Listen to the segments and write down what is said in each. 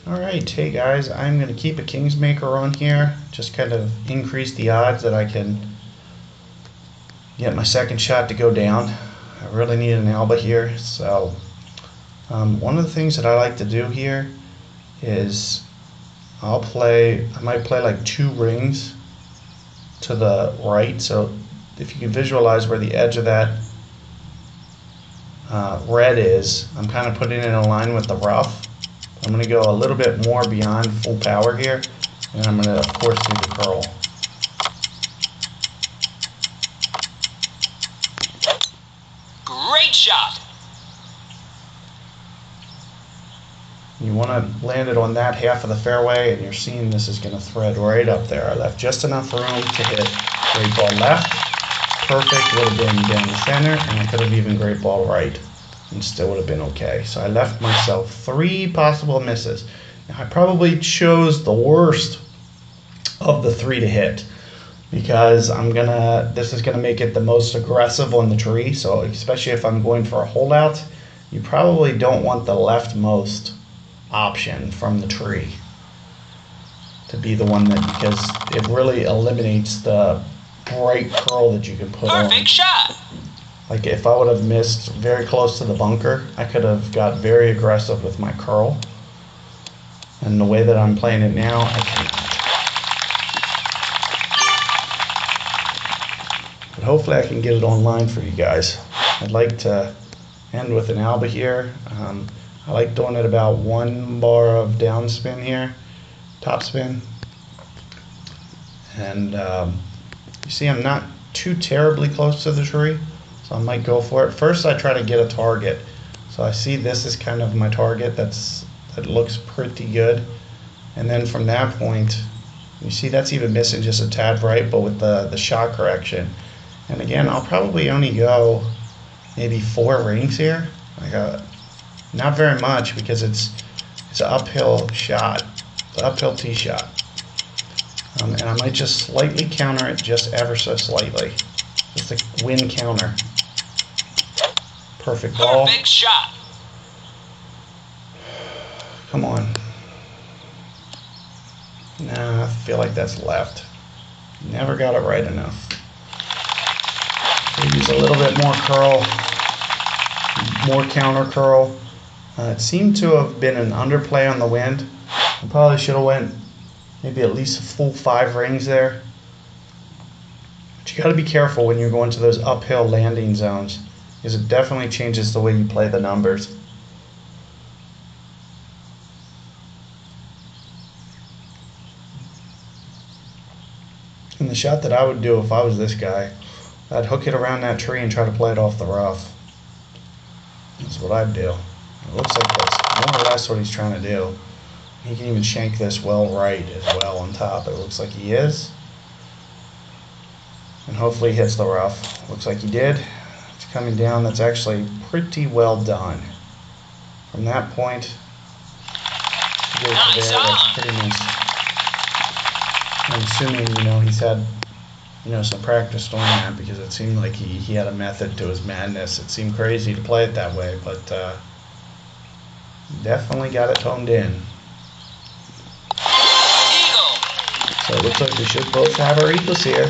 Alright, hey guys, I'm going to keep a Kingsmaker on here, just kind of increase the odds that I can get my second shot to go down. I really need an Alba here, so one of the things that I like to do here is I might play like 2 rings to the right, so if you can visualize where the edge of that red is, I'm kind of putting it in line with the rough. I'm going to go a little bit more beyond full power here, and I'm going to, of course, do the curl. Great shot! You want to land it on that half of the fairway, and you're seeing this is going to thread right up there. I left just enough room to hit great ball left. Perfect would have been down the center, and I could have even great ball right, and still would have been okay. So I left myself 3 possible misses. Now I probably chose the worst of the 3 to hit because this is gonna make it the most aggressive on the tree. So especially if I'm going for a holdout, you probably don't want the leftmost option from the tree to be the one because it really eliminates the bright curl that you can put on. Perfect shot! Like if I would have missed very close to the bunker, I could have got very aggressive with my curl. And the way that I'm playing it now, I cannot. But hopefully I can get it online for you guys. I'd like to end with an Alba here. I like doing it about 1 bar of downspin here, topspin. And you see I'm not too terribly close to the tree. So I might go for it. First I try to get a target. So I see this is kind of my target that looks pretty good. And then from that point, you see that's even missing just a tad right, but with the shot correction. And again, I'll probably only go maybe 4 rings here. Not very much because it's an uphill shot. It's an uphill tee shot. And I might just slightly counter it, just ever so slightly. Just a wind counter. Perfect ball. Perfect shot. Come on. Nah, I feel like that's left. Never got it right enough. Use a little bit more curl, more counter curl. It seemed to have been an underplay on the wind. I probably should have went maybe at least a full 5 rings there. But you got to be careful when you're going to those uphill landing zones, because it definitely changes the way you play the numbers. And the shot that I would do if I was this guy, I'd hook it around that tree and try to play it off the rough. That's what I'd do. It looks like that's more or less what he's trying to do. He can even shank this well right as well on top. It looks like he is. And hopefully he hits the rough. Looks like he did. It's coming down. That's actually pretty well done. From that point, to there, that's pretty nice. I'm assuming, he's had, some practice doing that because it seemed like he had a method to his madness. It seemed crazy to play it that way, but definitely got it toned in. So it looks like we should both have our equals here.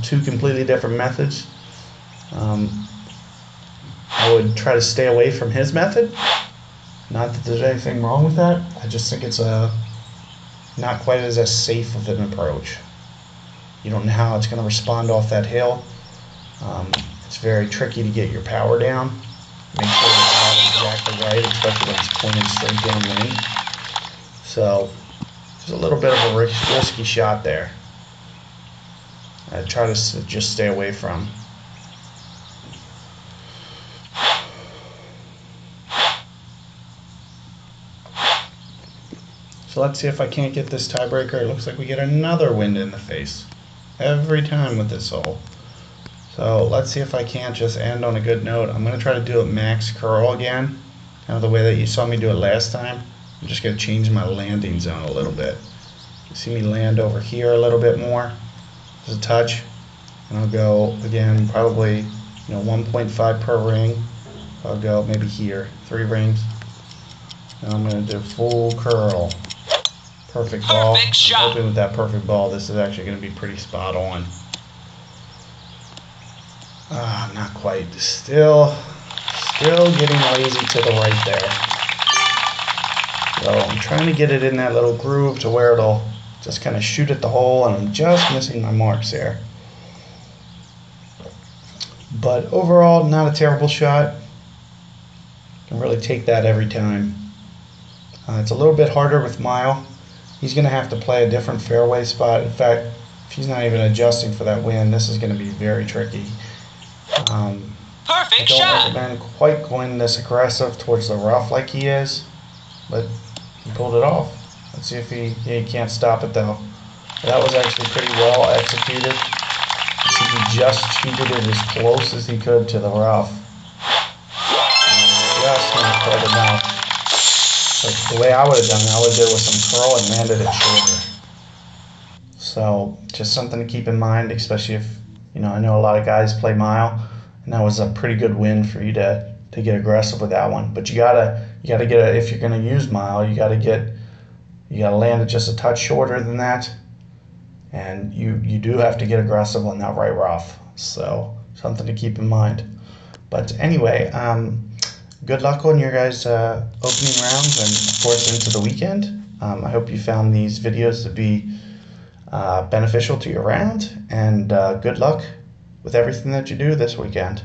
2 completely different methods. I would try to stay away from his method. Not that there's anything wrong with that. I just think it's not quite as safe of an approach. You don't know how it's going to respond off that hill. It's very tricky to get your power down. Make sure that the ball is exactly right, especially when it's pointed straight downwind. So there's a little bit of a risky shot there. I try to just stay away from. So let's see if I can't get this tiebreaker. It looks like we get another wind in the face every time with this hole. So let's see if I can't just end on a good note. I'm going to try to do it max curl again, kind of the way that you saw me do it last time. I'm just going to change my landing zone a little bit. You see me land over here a little bit more, just a touch, and I'll go again probably 1.5 per ring. I'll go maybe here, 3 rings. And I'm going to do full curl. Perfect ball. Perfect shot. I'm hoping with that perfect ball, this is actually going to be pretty spot on. Not quite. Still getting lazy to the right there. So I'm trying to get it in that little groove to where it'll just kind of shoot at the hole, and I'm just missing my marks there. But overall, not a terrible shot. Can really take that every time. It's a little bit harder with Mile. He's going to have to play a different fairway spot. In fact, if he's not even adjusting for that wind, this is going to be very tricky. Perfect I don't shot. recommend quite going this aggressive towards the rough like he is, but he pulled it off. Let's see if he can't stop it though. That was actually pretty well executed. See, he just cheated it as close as he could to the rough. Just not quite enough. But the way I would have done it, I would have did it with some curl and landed it shorter. So just something to keep in mind, especially if, I know a lot of guys play Mile, and that was a pretty good win for you to get aggressive with that one. But you gotta get it if you're gonna use Mile. You gotta land it just a touch shorter than that, and you do have to get aggressive on that right rough. So something to keep in mind. But anyway, good luck on your guys' opening rounds and of course into the weekend. I hope you found these videos to be beneficial to your round, and good luck with everything that you do this weekend.